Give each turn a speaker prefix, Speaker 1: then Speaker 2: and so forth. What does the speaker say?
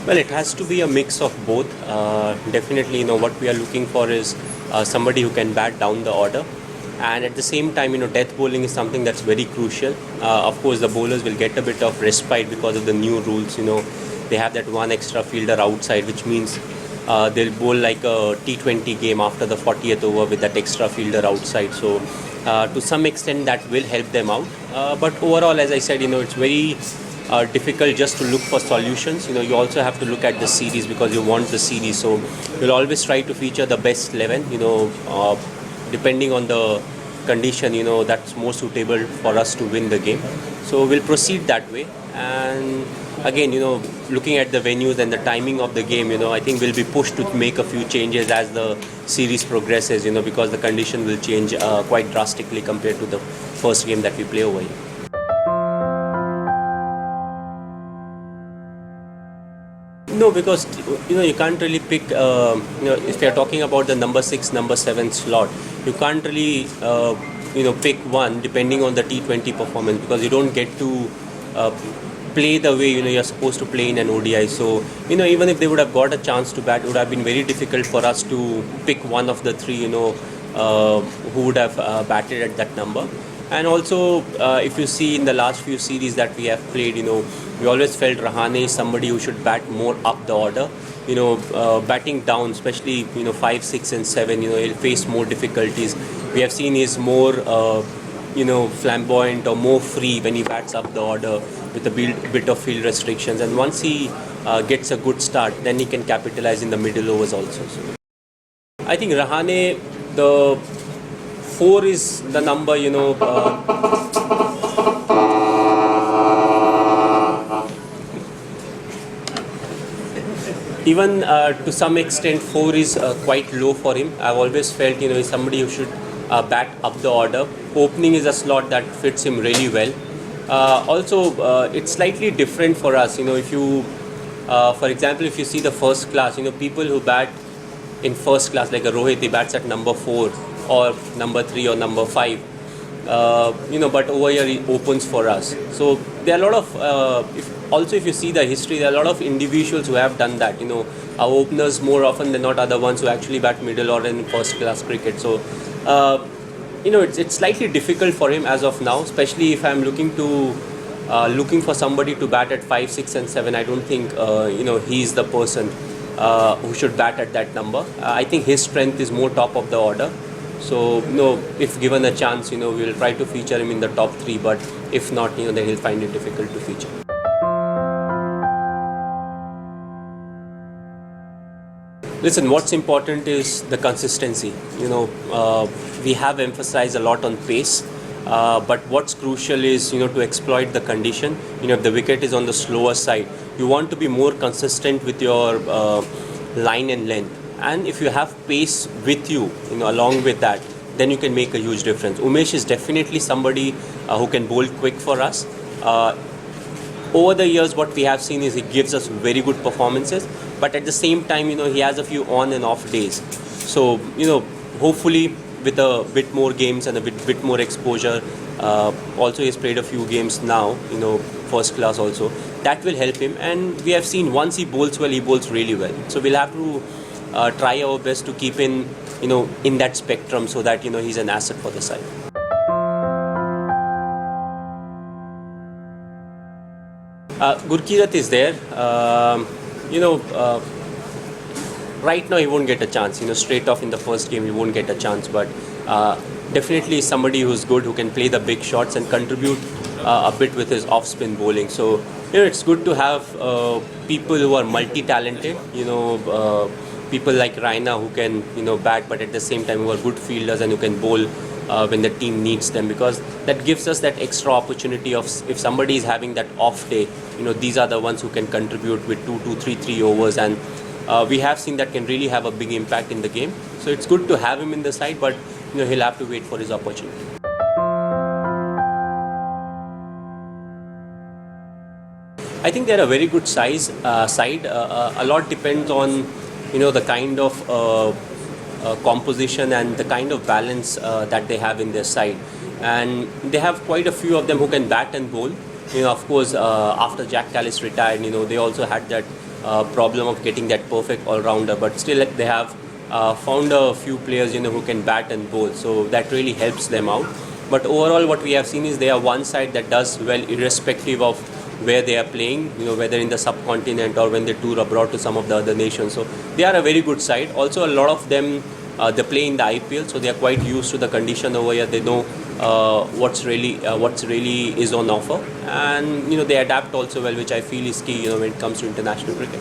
Speaker 1: Well, it has to be a mix of both. Definitely, what we are looking for is somebody who can bat down the order, and at the same time, death bowling is something that's very crucial. Of course, the bowlers will get a bit of respite because of the new rules. They have that one extra fielder outside, which means they'll bowl like a T20 game after the 40th over with that extra fielder outside. So, to some extent, that will help them out. But overall, as I said, it's very difficult just to look for solutions. You also have to look at the series because you want the series. So you'll always try to feature the best 11. Depending on the condition, that's more suitable for us to win the game. So we'll proceed that way. And again, looking at the venues and the timing of the game, I think we'll be pushed to make a few changes as the series progresses. Because the condition will change quite drastically compared to the first game that we play over here. No, because you can't really pick. If you're talking about the number 6, number 7 slot, you can't really pick one depending on the T20 performance, because you don't get to play the way you're supposed to play in an ODI. So even if they would have got a chance to bat, it would have been very difficult for us to pick one of the three who would have batted at that number. And also, if you see in the last few series that we have played, we always felt Rahane is somebody who should bat more up the order. Batting down, especially 5, 6, and 7, he'll face more difficulties. We have seen he's more flamboyant or more free when he bats up the order with a bit of field restrictions. And once he gets a good start, then he can capitalize in the middle overs also. So I think Rahane, the 4 is the number, even to some extent 4 is quite low for him. I've always felt he's somebody who should bat up the order. Opening is a slot that fits him really well. Also, it's slightly different for us. If you, for example, if you see the first class, people who bat in first class, like a Rohit, he bats at number 4 or number 3 or number 5. But over here he opens for us. So there are a lot of, if you see the history, there are a lot of individuals who have done that. Our openers more often than not are the ones who actually bat middle order in first class cricket. So, it's slightly difficult for him as of now, especially if I'm looking for somebody to bat at 5, 6, and 7. I don't think he's the person who should bat at that number. I think his strength is more top of the order. So, if given a chance, we'll try to feature him in the top 3. But if not, then he'll find it difficult to feature. Listen, what's important is the consistency. We have emphasized a lot on pace. But what's crucial is, to exploit the condition. If the wicket is on the slower side, you want to be more consistent with your line and length. And if you have pace with you, along with that, then you can make a huge difference. Umesh is definitely somebody who can bowl quick for us. Over the years, what we have seen is he gives us very good performances, but at the same time, he has a few on and off days. So, hopefully with a bit more games and a bit more exposure, also he's played a few games now, first class also, that will help him. And we have seen once he bowls well, he bowls really well. So we'll have to try our best to keep in that spectrum so that he's an asset for the side. Gurkirat is there. Right now he won't get a chance. Straight off in the first game he won't get a chance. But definitely somebody who's good, who can play the big shots and contribute a bit with his off-spin bowling. So it's good to have people who are multi-talented. People like Raina who can bat, but at the same time who are good fielders and who can bowl when the team needs them, because that gives us that extra opportunity of, if somebody is having that off day, these are the ones who can contribute with 2, 3 overs, and we have seen that can really have a big impact in the game. So it's good to have him in the side, but he'll have to wait for his opportunity. I think they're a very good side. A lot depends on the kind of composition and the kind of balance that they have in their side. And they have quite a few of them who can bat and bowl. Of course, after Jack Callis retired, they also had that problem of getting that perfect all-rounder, but still they have found a few players, who can bat and bowl, so that really helps them out. But overall, what we have seen is they are one side that does well irrespective of where they are playing, whether in the subcontinent or when they tour abroad to some of the other nations. So they are a very good side. Also, a lot of them they play in the IPL, so they are quite used to the condition over here. They know what's really is on offer, and they adapt also well, which I feel is key when it comes to international cricket.